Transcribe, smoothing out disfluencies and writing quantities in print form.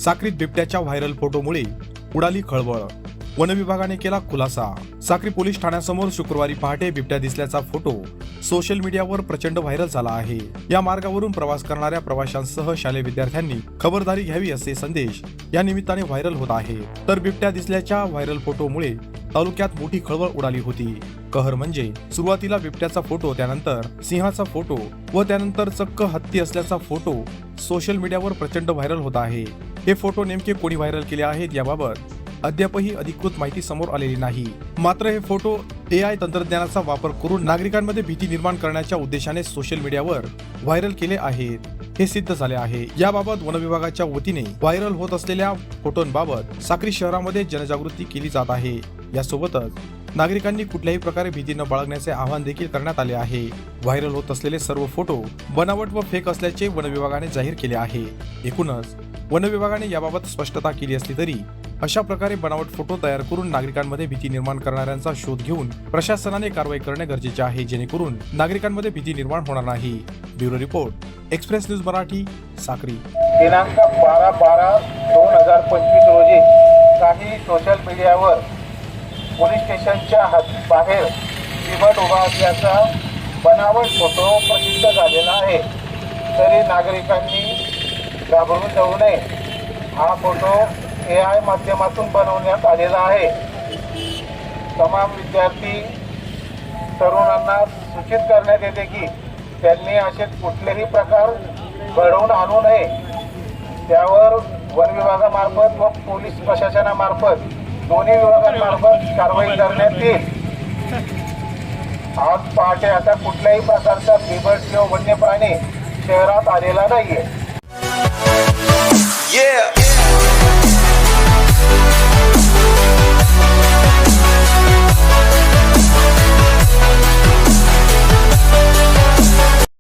साक्रीत बिबट्याच्या व्हायरल फोटोमुळे उडाली खळबळ। वन विभागाने केला खुलासा। साक्री पोलीस ठाण्यासमोर शुक्रवारी पहाटे बिबट्या दिसल्याचा फोटो सोशल मीडियावर प्रचंड व्हायरल झाला आहे। या मार्गावरून प्रवास करणाऱ्या प्रवाशांसह शालेय विद्यार्थ्यांनी खबरदारी घ्यावी असे संदेश या निमित्ताने व्हायरल होत आहे। तर बिबट्या दिसल्याच्या व्हायरल फोटोमुळे तालुक्यात मोठी खळबळ उडाली होती। कहर म्हणजे सुरुवातीला बिबट्याचा फोटो, त्यानंतर सिंहाचा फोटो व त्यानंतर चक्क हत्ती असल्याचा फोटो सोशल मीडियावर प्रचंड व्हायरल होत आहे। हे फोटो नेमके कोणी व्हायरल केले आहेत याबाबत अद्यापही अधिकृत माहिती समोर आलेली नाही। मात्र हे फोटो AI तंत्रज्ञानाचा वापर करून नागरिकांमध्ये भीती निर्माण करण्याच्या उद्देशाने सोशल मीडियावर व्हायरल केले आहेत हे सिद्ध झाले आहे। याबाबत वन विभागाच्या वतीने व्हायरल होत असलेल्या फोटोंबाबत साक्री शहरामध्ये जनजागृती केली जात आहे। यासोबतच नागरिकांनी कुठल्याही प्रकारे भीती न बाळगण्याचे आवाहन देखील करण्यात आले आहे। व्हायरल होत असलेले सर्व फोटो बनावट व फेक असल्याचे वन विभागाने जाहीर केले आहे। एकूणच वन विभागाने याबाबत स्पष्टता केली असली तरी अशा प्रकारे बनावट फोटो तयार करून नागरिकांमध्ये भीती निर्माण करणाऱ्यांचा शोध घेऊन प्रशासनाने कारवाई करणे गरजेचे आहे, जेणेकरून नागरिकांमध्ये भीती निर्माण होणार नाही। Bureau report, express news Marathi, Sakri. दिनांक 12/12/2025 रोजी काही सोशल मीडियावर पोलीस स्टेशनच्या बाहेर बिबट उभा असल्याचा बनावट फोटो प्रसिद्ध झालेला आहे। तरी नागरिकांनी घाबरून जाऊ नये। हा फोटो AI माध्यमातून बनवण्यात आलेला आहे। तमाम विद्यार्थी तरुणांना सूचित करण्यात येते की त्यांनी असे कुठलेही प्रकार घडवून आणू नये। त्यावर वन विभागामार्फत व पोलीस प्रशासनामार्फत दोन्ही विभागांमार्फत कारवाई करण्यात येईल। आज पहाटे आता कुठल्याही प्रकारचा बिबट किंवा वन्य प्राणी शहरात आलेला नाहीये।